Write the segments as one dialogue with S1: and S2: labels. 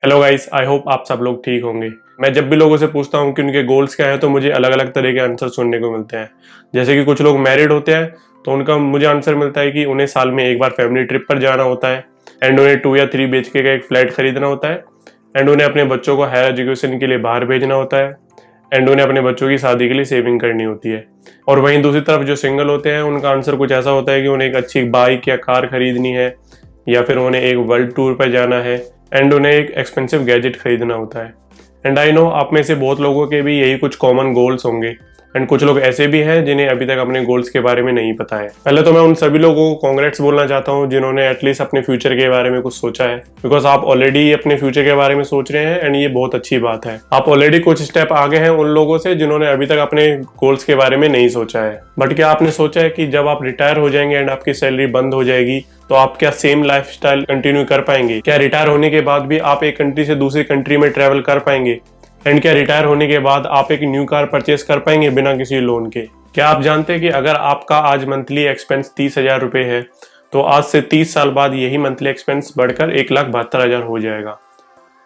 S1: Hello guys, I hope आप सब लोग ठीक होंगे। मैं जब भी लोगों से पूछता हूँ कि उनके गोल्स क्या हैं तो मुझे अलग अलग तरह के आंसर सुनने को मिलते हैं। जैसे कि कुछ लोग मैरिड होते हैं तो उनका मुझे आंसर मिलता है कि उन्हें साल में एक बार फैमिली ट्रिप पर जाना होता है एंड उन्हें 2 या 3 BHK का एक फ्लैट खरीदना होता है एंड उन्हें अपने बच्चों को हायर एजुकेशन के लिए बाहर भेजना होता है एंड उन्हें अपने बच्चों की शादी के लिए सेविंग करनी होती है। और वहीं दूसरी तरफ जो सिंगल होते हैं उनका आंसर कुछ ऐसा होता है कि उन्हें एक अच्छी बाइक या कार खरीदनी है या फिर उन्हें एक वर्ल्ड टूर पर जाना है एंड उन्हें एक एक्सपेंसिव गैजेट खरीदना होता है। एंड आई नो आप में से बहुत लोगों के भी यही कुछ कॉमन गोल्स होंगे एंड कुछ लोग ऐसे भी हैं जिन्हें अभी तक अपने गोल्स के बारे में नहीं पता है। पहले तो मैं उन सभी लोगों को कांग्रेट्स बोलना चाहता हूं जिन्होंने एटलीस्ट अपने फ्यूचर के बारे में कुछ सोचा है, बिकॉज आप ऑलरेडी अपने फ्यूचर के बारे में सोच रहे हैं एंड ये बहुत अच्छी बात है। आप ऑलरेडी कुछ स्टेप आगे हैं उन लोगों से जिन्होंने अभी तक अपने गोल्स के बारे में नहीं सोचा है। बट क्या आपने सोचा है कि जब आप रिटायर हो जाएंगे एंड आपकी सैलरी बंद हो जाएगी तो आप क्या सेम लाइफस्टाइल कंटिन्यू कर पाएंगे? क्या रिटायर होने के बाद भी आप एक कंट्री से दूसरी कंट्री में ट्रेवल कर पाएंगे? एंड क्या रिटायर होने के बाद आप एक न्यू कार परचेस कर पाएंगे बिना किसी लोन के? क्या आप जानते हैं कि अगर आपका आज मंथली एक्सपेंस 30,000 रुपए है तो आज से 30 साल बाद यही मंथली एक्सपेंस बढ़कर 1,72,000 हो जाएगा।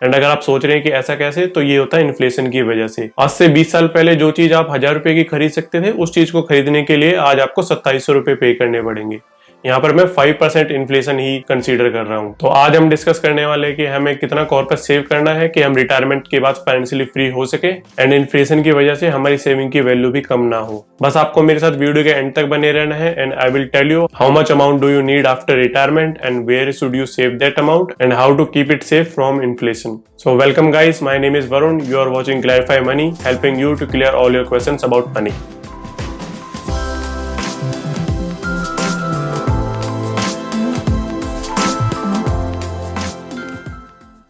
S1: एंड अगर आप सोच रहे हैं कि ऐसा कैसे, तो ये होता है इन्फ्लेशन की वजह से। आज से 20 साल पहले जो चीज आप 1,000 रुपए की खरीद सकते थे उस चीज को खरीदने के लिए आज आपको 2700 रुपए पे करने पड़ेंगे। यहाँ पर मैं 5% इन्फ्लेशन ही कंसीडर कर रहा हूँ। तो आज हम डिस्कस करने वाले हैं कि हमें कितना कॉर्पस सेव करना है कि हम रिटायरमेंट के बाद फाइनेंशियली फ्री हो सके एंड इन्फ्लेशन की वजह से हमारी सेविंग की वैल्यू भी कम ना हो। बस आपको मेरे साथ वीडियो के एंड तक बने रहना है and I will tell you how much amount do you need after retirement and where should you save that amount and how to keep it safe from inflation. So welcome guys, my name is Varun. You are watching Clarify Money, helping you to clear all your questions about money.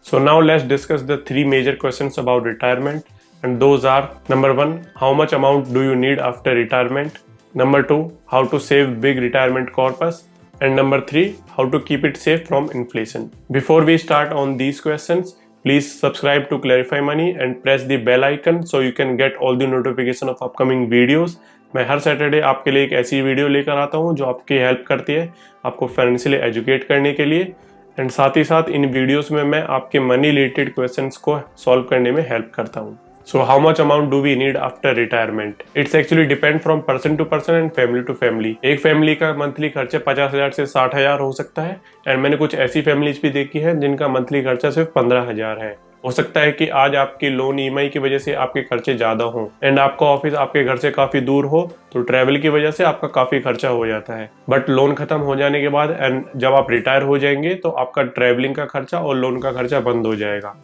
S1: So now let's discuss the 3 major questions about retirement, and those are: number 1, how much amount do you need after retirement? Number 2, how to save big retirement corpus? And number 3, how to keep it safe from inflation. Before we start on these questions, please subscribe to Clarify Money and press the bell icon so you can get all the notification of upcoming videos. मैं हर Saturday आपके लिए एक ऐसी video लेकर आता हूँ जो आपकी हेल्प करती है आपको फाइनेंशियली एजुकेट करने के लिए, एंड साथ ही साथ इन वीडियोस में मैं आपके मनी रिलेटेड क्वेश्चंस को सॉल्व करने में हेल्प करता हूँ। So how much amount do we need after retirement? It's actually depend from person to person and family to family. एक फैमिली का मंथली खर्चा 50,000 से 60,000 हो सकता है एंड मैंने कुछ ऐसी फैमिलीज भी देखी है जिनका मंथली खर्चा सिर्फ 15,000 है। हो सकता है कि आज आपकी लोन EMI की वजह से आपके खर्चे ज्यादा हों एंड आपका ऑफिस आपके घर से काफी दूर हो तो ट्रैवल की वजह से आपका काफी खर्चा हो जाता है। बट लोन खत्म हो जाने के बाद एंड जब आप रिटायर हो जाएंगे तो आपका ट्रैवलिंग का खर्चा और लोन का खर्चा बंद हो जाएगा।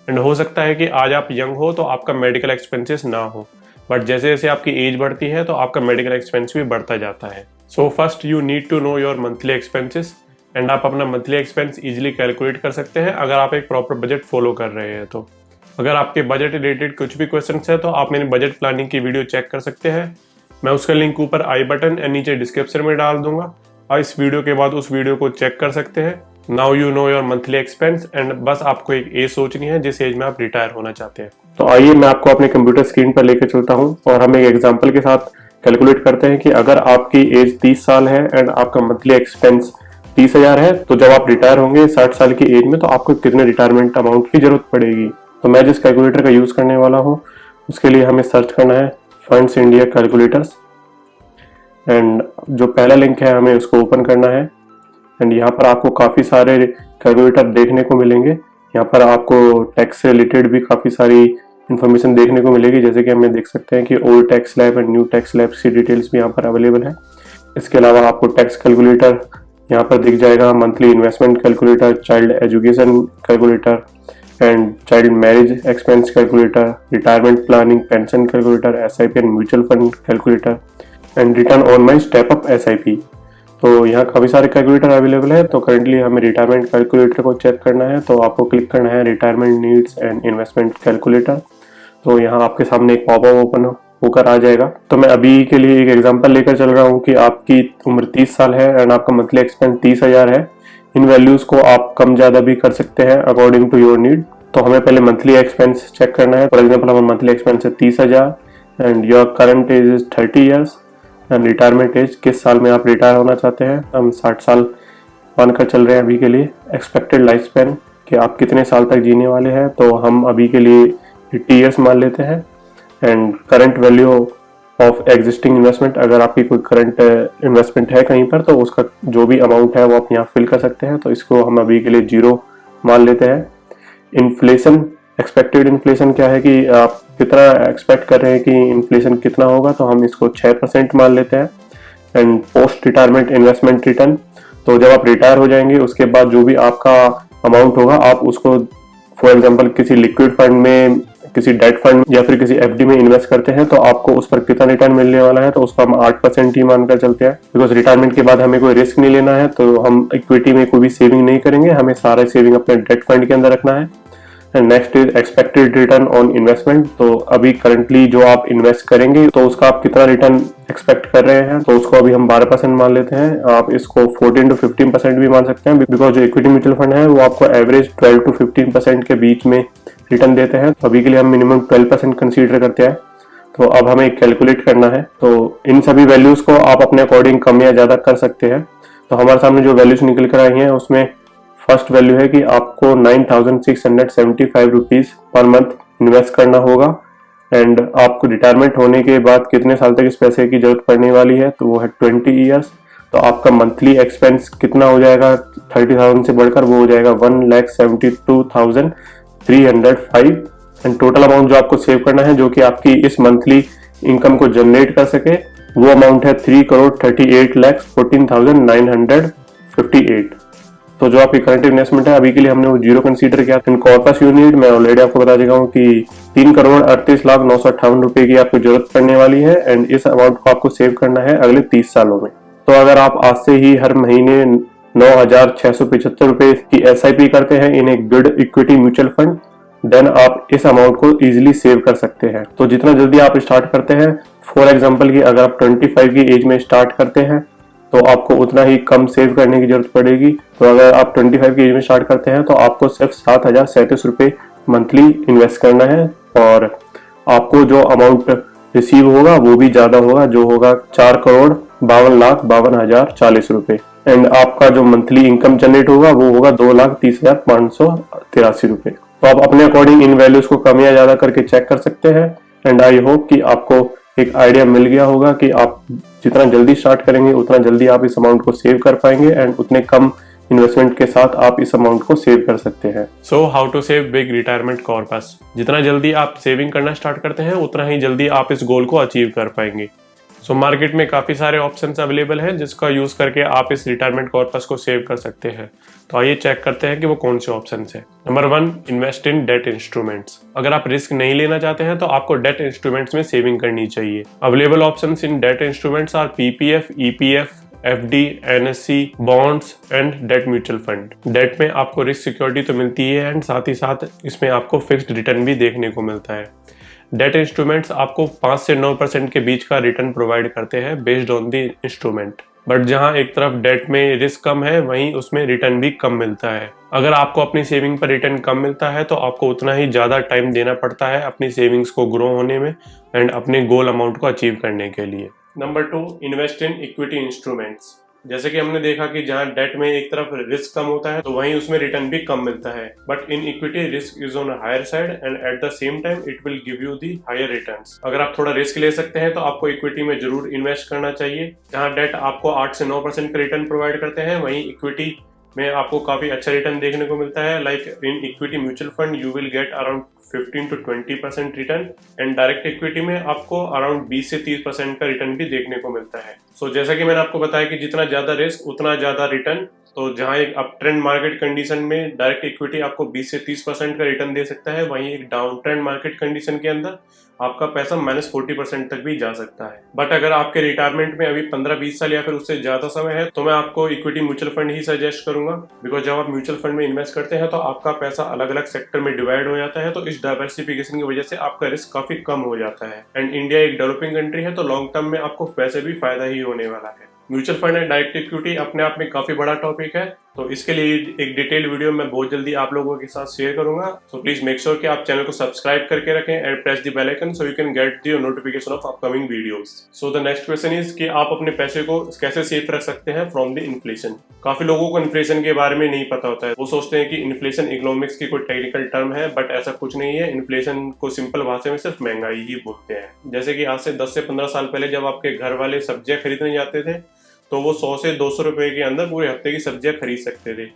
S1: एंड हो सकता है कि आज आप यंग हो तो आपका मेडिकल एक्सपेंसेस ना हो, बट जैसे जैसे आपकी एज बढ़ती है तो आपका मेडिकल एक्सपेंस भी बढ़ता जाता है। So first you need to know your monthly expenses and आप अपना मंथली एक्सपेंस इजीली कैलकुलेट कर सकते हैं अगर आप एक प्रॉपर बजट फॉलो कर रहे हैं। तो अगर आपके बजट रिलेटेड कुछ भी क्वेश्चन है तो आप मेरी बजट प्लानिंग की वीडियो चेक कर सकते हैं। मैं उसका लिंक ऊपर आई बटन एंड नीचे डिस्क्रिप्शन में डाल दूंगा और इस वीडियो के बाद उस वीडियो को चेक कर सकते हैं। Now you know your monthly expense and बस आपको एक एज सोचनी है जिस एज में आप रिटायर होना चाहते हैं। तो आइए मैं आपको अपने कंप्यूटर स्क्रीन पर लेकर चलता हूँ और हम एक एग्जांपल के साथ कैलकुलेट करते हैं कि अगर आपकी एज 30 साल है एंड आपका मंथली एक्सपेंस 30,000 है तो जब आप रिटायर होंगे 60 साल की एज में तो आपको कितने रिटायरमेंट अमाउंट की जरूरत पड़ेगी। तो मैं जिस कैलकुलेटर का यूज करने वाला हूँ उसके लिए हमें सर्च करना है फंड्स इंडिया कैलकुलेटर्स एंड जो पहला लिंक है हमें उसको ओपन करना है एंड यहाँ पर आपको काफ़ी सारे कैलकुलेटर देखने को मिलेंगे। यहाँ पर आपको टैक्स से रिलेटेड भी काफ़ी सारी इन्फॉर्मेशन देखने को मिलेगी, जैसे कि हमें देख सकते हैं कि old tax slab and new tax slab की डिटेल्स भी यहाँ पर अवेलेबल है। इसके अलावा आपको टैक्स कैलकुलेटर यहाँ पर दिख जाएगा, monthly investment calculator, child education calculator and child marriage expense calculator, retirement planning pension calculator, SIP and mutual fund calculator and return on my step up SIP। तो यहाँ काफ़ी सारे कैलकुलेटर अवेलेबल है। तो करंटली हमें रिटायरमेंट कैलकुलेटर को check करना है तो आपको क्लिक करना है retirement needs and investment calculator. तो यहाँ आपके सामने एक पॉपअप ओपन होकर आ जाएगा। तो मैं अभी के लिए एक एग्जांपल लेकर चल रहा हूँ कि आपकी उम्र 30 साल है एंड आपका मंथली एक्सपेंस 30,000 है। इन वैल्यूज को आप कम ज़्यादा भी कर सकते हैं अकॉर्डिंग टू योर नीड। तो हमें पहले मंथली एक्सपेंस चेक करना है। फॉर एग्जाम्पल हमारा मंथली एक्सपेंस है 30,000 and your current age is 30 years and retirement age किस साल में आप रिटायर होना चाहते हैं। हम 60 साल मानकर चल रहे हैं अभी के लिए। एक्सपेक्टेड लाइफ स्पैन कि आप कितने साल तक जीने वाले हैं, तो हम अभी के लिए 80 ईयर्स मान लेते हैं। And current value of existing investment, अगर आपकी कोई करंट इन्वेस्टमेंट है कहीं पर तो उसका जो भी अमाउंट है वो आप यहाँ फिल कर सकते हैं, तो इसको हम अभी के लिए 0 मान लेते हैं। इन्फ्लेशन, एक्सपेक्टेड इन्फ्लेशन क्या है कि आप कितना एक्सपेक्ट कर रहे हैं कि इन्फ्लेशन कितना होगा, तो हम इसको 6% मान लेते हैं। And post retirement investment return, तो जब आप रिटायर हो जाएंगे उसके बाद जो भी आपका अमाउंट होगा आप उसको फॉर एग्जांपल किसी लिक्विड फंड में, किसी डेट फंड या फिर किसी एफडी में इन्वेस्ट करते हैं तो आपको उस पर कितना रिटर्न मिलने वाला है, तो उसको हम 8% ही मानकर चलते हैं। बिकॉज रिटायरमेंट के बाद हमें कोई रिस्क नहीं लेना है, तो हम इक्विटी में कोई भी सेविंग नहीं करेंगे, हमें सारा सेविंग अपने डेट फंड के अंदर रखना है। And next is expected return on investment, तो अभी करंटली जो आप इन्वेस्ट करेंगे तो उसका आप कितना रिटर्न एक्सपेक्ट कर रहे हैं, तो उसको अभी हम 12% मान लेते हैं। आप इसको 14 to 15% भी मान सकते हैं, बिकॉज जो इक्विटी म्यूचुअल फंड है वो आपको एवरेज 12 to 15% के बीच में रिटर्न देते हैं, तो अभी के लिए हम मिनिमम 12% कंसीडर करते हैं। तो अब हमें कैलकुलेट करना है, तो इन सभी वैल्यूज को आप अपने अकॉर्डिंग कम या ज्यादा कर सकते हैं। तो हमारे सामने जो वैल्यूज निकल कर आई हैं उसमें फर्स्ट वैल्यू है कि आपको 9,675 रुपीज पर मंथ इन्वेस्ट करना होगा। एंड आपको रिटायरमेंट होने के बाद कितने साल तक इस पैसे की जरूरत पड़ने वाली है, तो वो है 20 ईयर्स। तो आपका मंथली एक्सपेंस कितना हो जाएगा 30,000 से बढ़कर, वो हो जाएगा 1,72,305। एंड टोटल अमाउंट जो आपको सेव करना है जो कि आपकी इस मंथली इनकम को जनरेट कर सके, वो अमाउंट है 3,38,14,958। तो जो आपकी करंट इन्वेस्टमेंट है अभी के लिए हमने वो 0 कंसीडर किया। इन कॉर्पस यूनिट मैं ऑलरेडी आपको बता चुका हूँ कि 3,38,09,58 रुपए की आपको जरूरत पड़ने वाली है। एंड इस अमाउंट को आपको सेव करना है अगले 30 सालों में। तो अगर आप आज से ही हर महीने 9,675 रुपए की SIP करते हैं इन एक good equity mutual fund, then आप इस अमाउंट को इजिली सेव कर सकते हैं। तो जितना जल्दी आप स्टार्ट करते हैं, फॉर एग्जाम्पल की अगर आप 25 की एज में स्टार्ट करते हैं तो आपको उतना ही कम सेव करने की जरूरत पड़ेगी। तो अगर आप 25 की एज में स्टार्ट करते हैं तो आपको सिर्फ 7,037 रुपए मंथली इन्वेस्ट करना है, और आपको जो अमाउंट रिसीव होगा वो भी ज्यादा होगा, जो होगा 4,52,52,040 रुपए। एंड आपका जो मंथली इनकम जनरेट होगा वो होगा 2,30,583 रुपए। तो आप अपने अकॉर्डिंग इन वैल्यूज को कम या ज्यादा करके चेक कर सकते हैं। एंड आई होप कि आपको एक आइडिया मिल गया होगा कि आप जितना जल्दी स्टार्ट करेंगे उतना जल्दी आप इस अमाउंट को सेव कर पाएंगे, एंड उतने कम इन्वेस्टमेंट के साथ आप इस अमाउंट को सेव कर सकते हैं। So how to save big retirement corpus, जितना जल्दी आप सेविंग करना स्टार्ट करते हैं उतना ही जल्दी आप इस गोल को अचीव कर पाएंगे। सो मार्केट में काफी सारे ऑप्शंस अवेलेबल हैं जिसका यूज करके आप इस रिटायरमेंट कॉर्पस को सेव कर सकते हैं। तो आइए चेक करते हैं कि वो कौन से ऑप्शंस हैं। Number 1, invest in debt instruments. अगर आप रिस्क नहीं लेना चाहते हैं तो आपको डेट इंस्ट्रूमेंट्स में सेविंग करनी चाहिए। Available options in debt instruments are PPF, EPF, FD, NSC, bonds and debt mutual fund. Debt में आपको रिस्क सिक्योरिटी तो मिलती है एंड साथ ही साथ इसमें आपको फिक्स्ड रिटर्न भी देखने को मिलता है। डेट इंस्ट्रूमेंट्स आपको 5 से 9% के बीच का रिटर्न प्रोवाइड करते हैं based on the instrument. But जहां एक तरफ डेट में रिस्क कम है वहीं उसमें रिटर्न भी कम मिलता है। अगर आपको अपनी सेविंग पर रिटर्न कम मिलता है तो आपको उतना ही ज्यादा टाइम देना पड़ता है अपनी सेविंग्स को ग्रो होने में एंड अपने गोल अमाउंट को अचीव करने के लिए। Number 2, invest in equity instruments. जैसे कि हमने देखा कि जहां डेट में एक तरफ रिस्क कम होता है तो वहीं उसमें रिटर्न भी कम मिलता है, but in equity risk is on higher side and at the same time it will give you the higher returns. अगर आप थोड़ा रिस्क ले सकते हैं तो आपको इक्विटी में जरूर इन्वेस्ट करना चाहिए। जहां डेट आपको 8 से 9% का रिटर्न प्रोवाइड करते हैं वहीं इक्विटी में आपको काफी अच्छा रिटर्न देखने को मिलता है। Like in equity mutual fund you will get around 15 to 20% return and direct equity में आपको अराउंड 20 से 30% का रिटर्न भी देखने को मिलता है। सो जैसा कि मैंने आपको बताया कि जितना ज्यादा रिस्क उतना ज्यादा रिटर्न। तो जहां एक अप ट्रेंड मार्केट कंडीशन में डायरेक्ट इक्विटी आपको 20 से 30% का रिटर्न दे सकता है, वहीं एक डाउन ट्रेंड मार्केट कंडीशन के अंदर आपका पैसा -40% तक भी जा सकता है। बट अगर आपके रिटायरमेंट में अभी 15-20 साल या फिर उससे ज्यादा समय है तो मैं आपको इक्विटी म्यूचुअल फंड ही सजेस्ट करूंगा। बिकॉज जब आप म्यूचुअल फंड में इन्वेस्ट करते हैं तो आपका पैसा अलग अलग सेक्टर में डिवाइड हो जाता है, तो इस डाइवर्सिफिकेशन की वजह से आपका रिस्क काफी कम हो जाता है। एंड इंडिया एक डेवलपिंग कंट्री है तो लॉन्ग टर्म में आपको वैसे भी फायदा ही होने वाला है। Mutual fund and direct equity अपने आप में काफी बड़ा टॉपिक है, तो इसके लिए एक डिटेल्ड वीडियो मैं बहुत जल्दी आप लोगों के साथ शेयर करूंगा। सो प्लीज मेक श्योर कि आप चैनल को सब्सक्राइब करके रखें and press the bell icon so you can get the notification of upcoming videos. So the next question is कि आप अपने पैसे को कैसे सेफ रख सकते हैं फ्रॉम द इन्फ्लेशन। काफी लोगों को इन्फ्लेशन के बारे में नहीं पता होता है। वो सोचते हैं कि इन्फ्लेशन इकोनॉमिक्स की कोई टेक्निकल टर्म है, बट ऐसा कुछ नहीं है। इन्फ्लेशन को सिंपल भाषा में सिर्फ महंगाई ही बोलते हैं। जैसे कि आज से 10 से 15 साल पहले जब आपके घर वाले सब्जियां खरीदने जाते थे तो वो 100 से 200 रुपए के अंदर पूरे हफ्ते की सब्जियां खरीद सकते थे।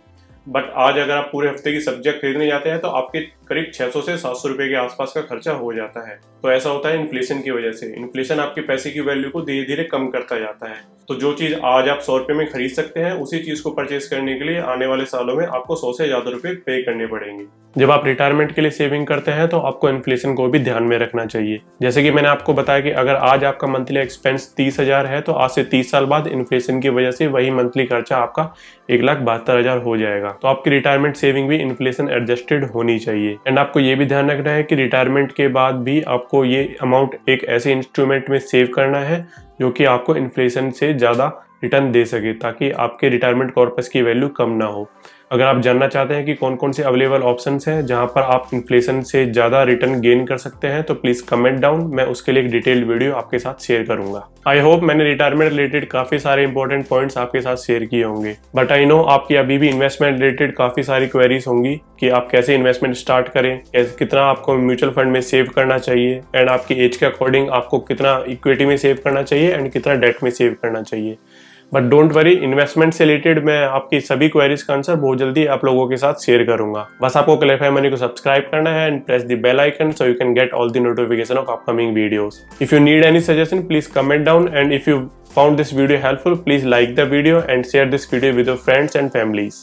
S1: बट आज अगर आप पूरे हफ्ते की सब्जियां खरीदने जाते हैं तो आपके करीब 600 से 700 रुपए के आसपास का खर्चा हो जाता है। तो ऐसा होता है इन्फ्लेशन की वजह से। इन्फ्लेशन आपके पैसे की वैल्यू को धीरे धीरे कम करता जाता है। तो जो चीज आज आप 100 रुपए में खरीद सकते हैं, उसी चीज को परचेज करने के लिए आने वाले सालों में आपको 100 से ज्यादा रुपए पे करने पड़ेंगे। जब आप रिटायरमेंट के लिए सेविंग करते हैं तो आपको इन्फ्लेशन को भी ध्यान में रखना चाहिए। जैसे कि मैंने आपको बताया कि अगर आज आपका मंथली एक्सपेंस 30,000 है तो आज से 30 साल बाद इन्फ्लेशन की वजह से वही मंथली खर्चा आपका 1,72,000 हो जाएगा। तो आपकी रिटायरमेंट सेविंग भी इन्फ्लेशन एडजस्टेड होनी चाहिए। एंड आपको ये भी ध्यान रखना है कि रिटायरमेंट के बाद भी आपको ये अमाउंट एक ऐसे इंस्ट्रूमेंट में सेव करना है जो कि आपको इन्फ्लेशन से ज़्यादा रिटर्न दे सके, ताकि आपके रिटायरमेंट कॉर्पस की वैल्यू कम ना हो। अगर आप जानना चाहते हैं कि कौन कौन से अवेलेबल ऑप्शंस हैं जहां पर आप इन्फ्लेशन से ज़्यादा रिटर्न गेन कर सकते हैं तो प्लीज़ कमेंट डाउन, मैं उसके लिए एक डिटेल्ड वीडियो आपके साथ शेयर करूंगा। आई होप मैंने रिटायरमेंट रिलेटेड काफ़ी सारे इंपॉर्टेंट पॉइंट्स आपके साथ शेयर किए होंगे। बट आई नो आपकी अभी भी इन्वेस्टमेंट रिलेटेड काफ़ी सारी क्वेरीज होंगी कि आप कैसे इन्वेस्टमेंट स्टार्ट करें, कितना आपको म्यूचुअल फंड में सेव करना चाहिए, एंड आपकी एज के अकॉर्डिंग आपको कितना इक्विटी में सेव करना चाहिए एंड कितना डेट में सेव करना चाहिए। बट डोंट वरी, इन्वेस्टमेंट से रिलेटेड मैं आपकी सभी क्वेरीज का आंसर बहुत जल्दी आप लोगों के साथ शेयर करूंगा। बस आपको क्लेरिफाई मनी को सब्सक्राइब करना है and press the bell icon so you can get all the notification of upcoming videos. If you need any suggestion please comment down, and if you found this video helpful, please like the video and share this video with your friends and families.